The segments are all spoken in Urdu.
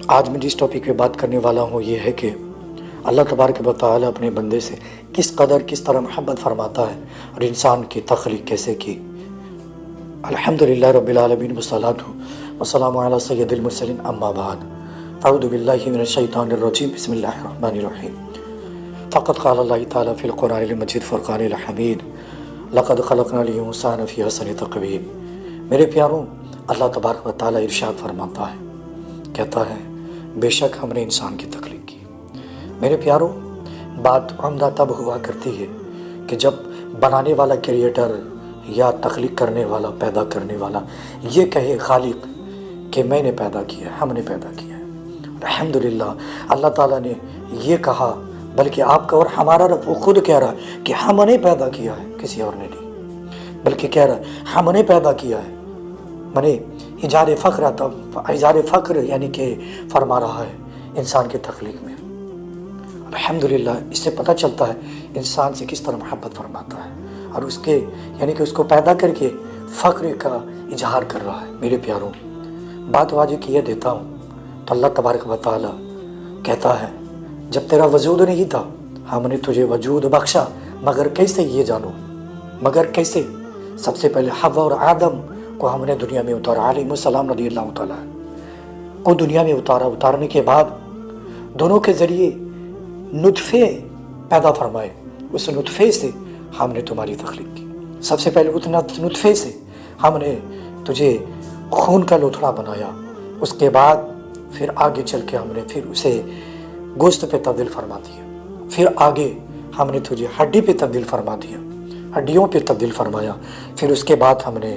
آج میں جس ٹاپک پہ بات کرنے والا ہوں یہ ہے کہ اللہ تبارک و تعالی اپنے بندے سے کس طرح محبت فرماتا ہے اور انسان کی تخلیق کیسے کی۔ الحمدللہ رب العالمین والصلاۃ والسلام علی سید المرسلین اما بعد اعوذ باللہ من الشیطان الرجیم بسم اللہ الرحمن الرحیم۔ فقد قال اللہ تعالی فی القرآن المجید فرقان الحمید لقد خلقنا الانسان فی احسن تقویم۔ میرے پیاروں، اللہ تبارک و تعالی ارشاد فرماتا ہے، کہتا ہے بے شک ہم نے انسان کی تخلیق کی۔ میرے پیاروں، بات عمدہ تب ہوا کرتی ہے کہ جب بنانے والا کریٹر یا تخلیق کرنے والا، پیدا کرنے والا یہ کہے خالق کہ میں نے پیدا کیا ہے، ہم نے پیدا کیا ہے۔ الحمدللہ اللہ تعالیٰ نے یہ کہا، بلکہ آپ کا اور ہمارا رب وہ خود کہہ رہا ہے کہ ہم نے پیدا کیا ہے، کسی اور نے نہیں، بلکہ کہہ رہا ہے ہم نے پیدا کیا ہے۔ میں اظہار فخر یعنی کہ فرما رہا ہے انسان کی تخلیق میں۔ الحمدللہ اس سے پتہ چلتا ہے انسان سے کس طرح محبت فرماتا ہے اور اس کے یعنی کہ اس کو پیدا کر کے فخر کا اظہار کر رہا ہے۔ میرے پیاروں، بات واضح کیے دیتا ہوں تو اللہ تبارک و تعالی کہتا ہے جب تیرا وجود نہیں تھا ہم نے تجھے وجود بخشا، مگر کیسے یہ جانو، مگر کیسے؟ سب سے پہلے حوا اور آدم کو ہم نے دنیا میں اتارا، علیہ السلام رضی اللہ تعالیٰ کو دنیا میں اتارنے کے بعد دونوں کے ذریعے نطفے پیدا فرمائے، اس نطفے سے ہم نے تمہاری تخلیق کی۔ سب سے پہلے اتنا نطفے سے ہم نے تجھے خون کا لوتھڑا بنایا، اس کے بعد پھر آگے چل کے ہم نے پھر اسے گوشت پہ تبدیل فرما دیا، پھر آگے ہم نے تجھے ہڈی پہ تبدیل فرما دیا، ہڈیوں پہ تبدیل فرمایا، پھر اس کے بعد ہم نے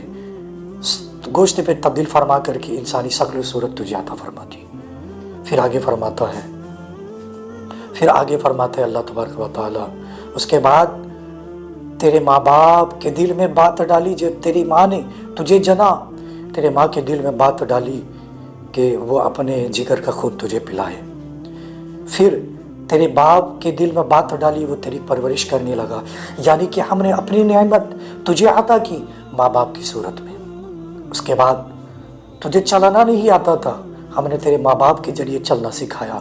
گوشت پہ تبدیل فرما کر کے انسانی شکل و صورت تجھے عطا فرما دی۔ پھر آگے فرماتا ہے اللہ تبارک و تعالی، اس کے بعد تیرے ماں باپ کے دل میں بات ڈالی، جب تیری ماں نے تجھے جنا، تیرے ماں کے دل میں بات ڈالی کہ وہ اپنے جگر کا خون تجھے پلائے۔ پھر تیرے باپ کے دل میں بات ڈالی، وہ تیری پرورش کرنے لگا، یعنی کہ ہم نے اپنی نعمت تجھے عطا کی ماں باپ کی صورت میں۔ اس کے بعد تجھے چلانا نہیں آتا تھا، ہم نے تیرے ماں باپ کے ذریعے چلنا سکھایا۔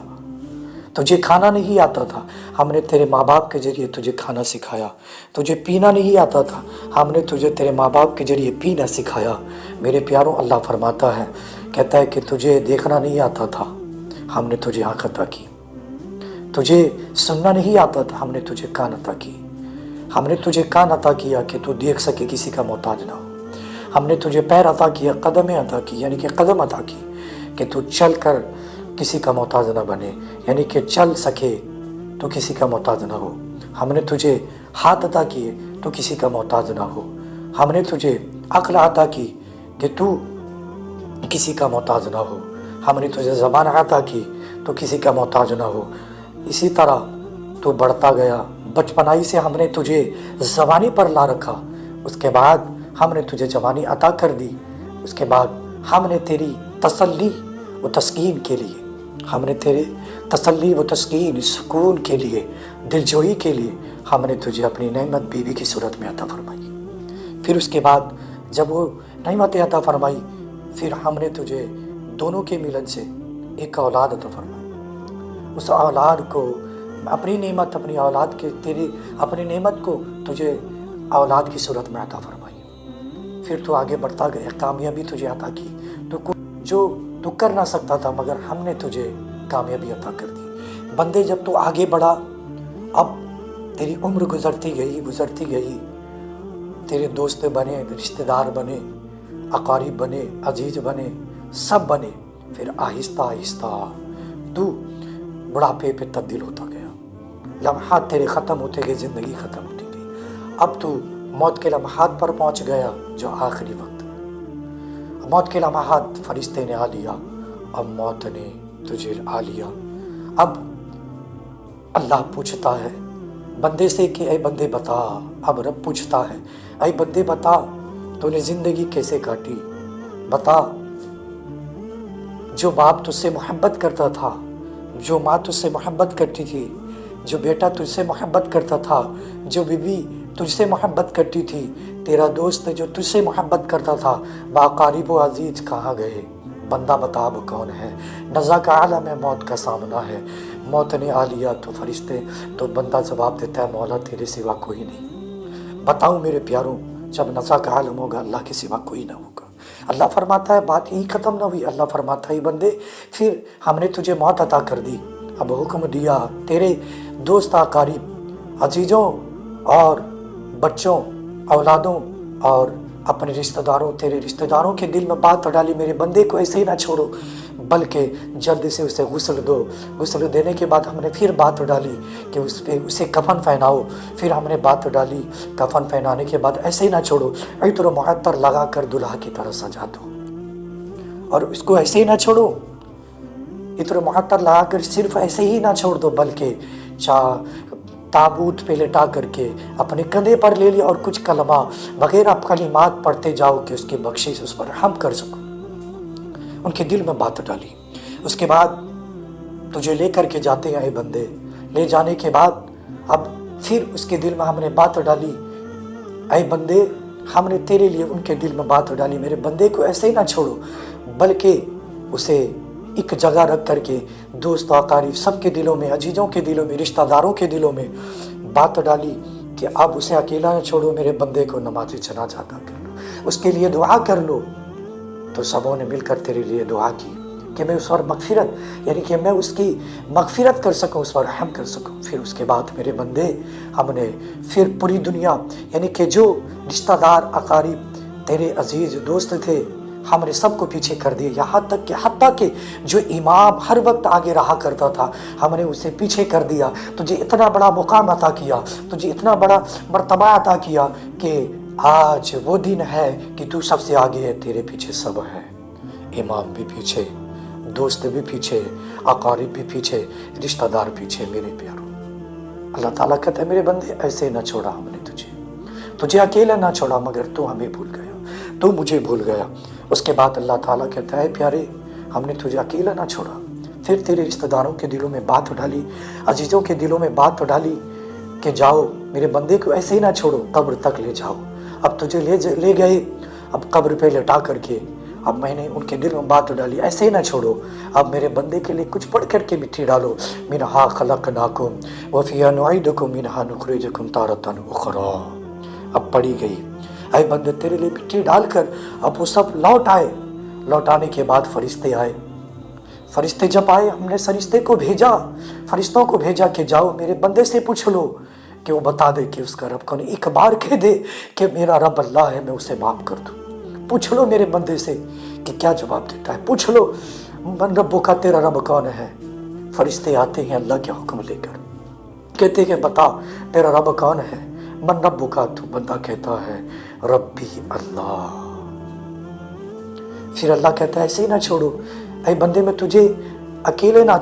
تجھے کھانا نہیں آتا تھا، ہم نے تیرے ماں باپ کے ذریعے تجھے کھانا سکھایا۔ تجھے پینا نہیں آتا تھا، ہم نے تجھے تیرے ماں باپ کے ذریعے پینا سکھایا۔ میرے پیاروں، اللہ فرماتا ہے، کہتا ہے کہ تجھے دیکھنا نہیں آتا تھا، ہم نے تجھے آنکھ عطا کی۔ تجھے سننا نہیں آتا تھا، ہم نے تجھے کان عطا کی۔ ہم نے تجھے کان عطا کیا کہ تو دیکھ سکے، کسی کا محتاج نہ ہو۔ ہم نے تجھے پیر عطا کیا، قدمیں عطا کی، یعنی کہ قدم عطا کی کہ تو چل کر کسی کا محتاج نہ بنے، یعنی کہ چل سکے تو کسی کا محتاج نہ ہو۔ ہم نے تجھے ہاتھ عطا کیے تو کسی کا محتاج نہ ہو۔ ہم نے تجھے عقل عطا کی کہ تو کسی کا محتاج نہ ہو۔ ہم نے تجھے زبان عطا کی تو کسی کا محتاج نہ ہو۔ اسی طرح تو بڑھتا گیا، بچپنائی سے ہم نے تجھے زبانی پر لا رکھا، اس کے بعد ہم نے تجھے جوانی عطا کر دی، اس کے بعد ہم نے تیری تسلی و تسکین کے لیے، ہم نے تیرے تسلی و تسکین، سکون کے لیے، دلجوئی کے لیے ہم نے تجھے اپنی نعمت بیوی کی صورت میں عطا فرمائی۔ پھر اس کے بعد جب وہ نعمت عطا فرمائی، پھر ہم نے تجھے دونوں کے ملن سے ایک اولاد عطا فرمائی۔ اس اولاد کو اپنی نعمت، اپنی اولاد کے تیری اپنی نعمت کو تجھے اولاد کی صورت میں عطا فرمائی۔ پھر تو آگے بڑھتا گیا، کامیابی تجھے عطا کی، جو تو کر نہ سکتا تھا مگر ہم نے تجھے کامیابی عطا کر دی۔ بندے جب تو آگے بڑھا، اب تیری عمر گزرتی گئی، تیرے دوست بنے، رشتہ دار بنے، اقارب بنے، عزیز بنے، سب بنے، پھر آہستہ آہستہ تو بڑھاپے پہ تبدیل ہوتا گیا، لمحات تیرے ختم ہوتے گئے، زندگی ختم ہوتی گئی، اب تو موت کے لمحات پر پہنچ گیا جو آخری وقت ہے۔ موت کے لمحات فرشتے نے آ لیا، اب موت نے تجھے آ لیا۔ اب اللہ پوچھتا ہے بندے سے کہ اے بندے بتا، اب رب پوچھتا ہے اے بندے بتا، تو نے زندگی کیسے کاٹی؟ بتا، جو باپ تجھ سے محبت کرتا تھا، جو ماں تجھ سے محبت کرتی تھی، جو بیٹا تجھ سے محبت کرتا تھا، جو بیوی تجھ سے محبت کرتی تھی، تیرا دوست جو تجھ سے محبت کرتا تھا، باقارب و عزیز کہاں گئے؟ بندہ بتا اب کون ہے، نزا کا عالم ہے موت کا سامنا ہے، موت نے آ لیا تو فرشتے، تو بندہ جواب دیتا ہے مولا تیرے سوا کوئی نہیں۔ بتاؤں میرے پیاروں، جب نزا کا عالم ہوگا اللہ کے سوا کوئی نہ ہوگا۔ اللہ فرماتا ہے بات یہی ختم نہ ہوئی، اللہ فرماتا ہے بندے پھر ہم نے تجھے موت عطا کر دی، اب حکم دیا تیرے دوست اقارب، عزیزوں اور بچوں، اولادوں اور اپنے رشتہ داروں، تیرے رشتہ داروں کے دل میں بات ڈالی میرے بندے کو ایسے ہی نہ چھوڑو، بلکہ جلدی سے اسے غسل دو۔ غسل دینے کے بعد ہم نے پھر بات ڈالی کہ اسے کفن پہناؤ، پھر ہم نے بات ڈالی کفن پہنانے کے بعد ایسے ہی نہ چھوڑو، عطر و معطر لگا کر دلہا کی طرح سجا دو، اور اس کو ایسے ہی نہ چھوڑو، عطر و معطر لگا کر صرف ایسے ہی نہ چھوڑ دو، بلکہ تابوت پہ لٹا کر کے اپنے کندھے پر لے لیا اور کچھ کلمہ وغیرہ کلمات پڑھتے جاؤ کہ اس کی بخشش اس پر ہم کر سکو۔ ان کے دل میں بات ڈالی، اس کے بعد تجھے لے کر کے جاتے ہیں اے بندے، لے جانے کے بعد اب پھر اس کے دل میں ہم نے بات ڈالی، اے بندے ہم نے تیرے لیے ان کے دل میں بات ڈالی، میرے بندے کو ایسے ہی نہ چھوڑو، بلکہ اسے ایک جگہ رکھ کر کے دوست و اقارب سب کے دلوں میں، عزیزوں کے دلوں میں، رشتہ داروں کے دلوں میں بات ڈالی کہ اب اسے اکیلا نہ چھوڑو، میرے بندے کو نماز جنازہ ادا کر لو، اس کے لیے دعا کر لو۔ تو سبوں نے مل کر تیرے لیے دعا کی کہ میں اس پر مغفرت، یعنی کہ میں اس کی مغفرت کر سکوں، اس پر رحم کر سکوں۔ پھر اس کے بعد میرے بندے ہم نے پھر پوری دنیا، یعنی کہ جو رشتہ دار اقارب تیرے عزیز دوست تھے، ہم نے سب کو پیچھے کر دیا، یہاں تک کہ حتیٰ کہ جو امام ہر وقت آگے رہا کرتا تھا ہم نے اسے پیچھے کر دیا۔ تجھے اتنا بڑا مقام عطا کیا، تجھے اتنا بڑا مرتبہ عطا کیا کہ آج وہ دن ہے کہ تو سب سے آگے ہے، تیرے پیچھے سب ہے، امام بھی پیچھے، دوست بھی پیچھے، اقارب بھی پیچھے، رشتہ دار پیچھے۔ میرے پیاروں، اللہ تعالیٰ کہتا ہے میرے بندے ایسے نہ چھوڑا ہم نے تجھے اکیلا نہ چھوڑا، مگر تو ہمیں بھول گیا، تو مجھے بھول گیا۔ اس کے بعد اللہ تعالیٰ کہتا ہے پیارے ہم نے تجھے اکیلا نہ چھوڑا، پھر تیرے رشتہ داروں کے دلوں میں بات ڈالی، عزیزوں کے دلوں میں بات ڈالی کہ جاؤ میرے بندے کو ایسے ہی نہ چھوڑو، قبر تک لے جاؤ۔ اب تجھے لے گئے، اب قبر پہ لٹا کر کے اب میں نے ان کے دل میں بات ڈالی، ایسے ہی نہ چھوڑو، اب میرے بندے کے لیے کچھ پڑھ کر کے مٹی ڈالو، منہا خلقناکم وفیہا نعیدکم منہا نخرجکم تارۃ اخری۔ اب پڑھی گئی، اے بندے تیرے لیے مٹی ڈال کر اب وہ سب لوٹ آئے۔ لوٹانے کے بعد فرشتے آئے، فرشتے جب آئے ہم نے فرشتوں کو بھیجا کہ جاؤ میرے بندے سے پوچھ لو کہ وہ بتا دے کہ اس کا رب کون، ایک بار کہہ دے کہ میرا رب اللہ ہے، میں اسے معاف کر دوں۔ پوچھ لو میرے بندے سے کہ کیا جواب دیتا ہے، پوچھ لو من رب کا، تیرا رب کون ہے۔ فرشتے آتے ہیں اللہ کے حکم لے کر، کہتے کہ بتا تیرا رب کون ہے، من رب کا، تو بندہ کہتا ہے ربی اللہ۔ پھر اللہ کہتا ہے ایسے ہی نہ چھوڑو، اے بندے میں تجھے اکیلا نہ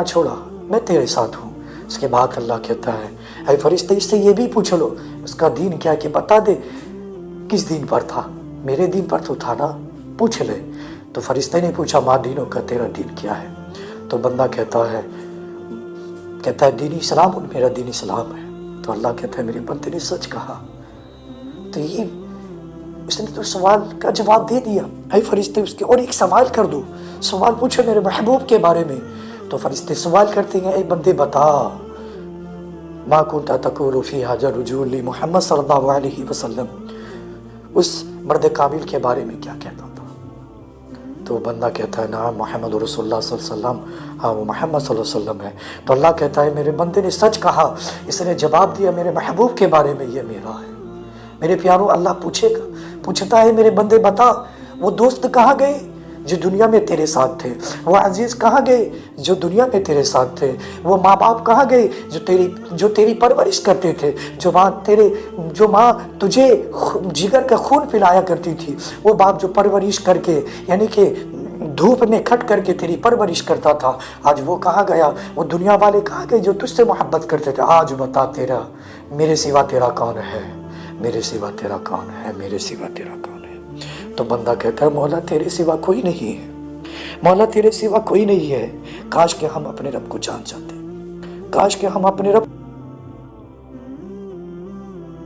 چھوڑا، میں تیرے ساتھ ہوں۔ اس کے بعد اللہ کہتا ہے اے فرشتے اس سے یہ بھی پوچھ لو اس کا دین کیا، کہ بتا دے کس دین پر تھا، میرے دین پر تو تھا نا، پوچھ لے۔ تو فرشتے نے پوچھا ماں دینوں کا، تیرا دین کیا ہے؟ تو بندہ کہتا ہے دین اسلام، میرا دین اسلام ہے۔ تو اللہ کہتا ہے میرے بندے نے سچ کہا۔ تو یہ اس نے تو سوال کا جواب دے دیا۔ اے فرشتے اس کے اور ایک سوال کر دو، سوال پوچھو میرے محبوب کے بارے میں۔ تو فرشتے سوال کرتے ہیں اے بندے بتا، ما کنت تقول فی حاجہ رجول محمد صلی اللہ علیہ وسلم، اس مرد کامل کے بارے میں کیا کہتا تھا؟ تو بندہ کہتا ہے نعم محمد رسول اللہ صلی اللہ علیہ وسلم، ہاں وہ محمد صلی اللہ علیہ وسلم ہے۔ تو اللہ کہتا ہے میرے بندے نے سچ کہا، اس نے جواب دیا میرے محبوب کے بارے میں، یہ میرا ہے۔ میرے پیاروں اللہ پوچھتا ہے میرے بندے بتا، وہ دوست کہاں گئے جو دنیا میں تیرے ساتھ تھے، وہ عزیز کہاں گئے جو دنیا میں تیرے ساتھ تھے، وہ ماں باپ کہاں گئے جو تیری پرورش کرتے تھے، جو ماں تجھے جگر کا خون پلایا کرتی تھی، وہ باپ جو پرورش کر کے، یعنی کہ دھوپ میں کھٹ کر کے تیری پرورش کرتا تھا، آج وہ کہاں گیا؟ وہ دنیا والے کہاں گئے جو تجھ سے محبت کرتے تھے؟ آج بتا تیرا میرے سوا تیرا کون ہے، میرے سوا تیرا کون ہے، میرے سوا تیرا کون ہے؟ تو بندہ کہتا ہے مولا تیرے سوا کوئی نہیں ہے، مولا تیرے سوا کوئی نہیں ہے، کاش کہ ہم اپنے رب کو جان جاتے، کاش کہ ہم اپنے رب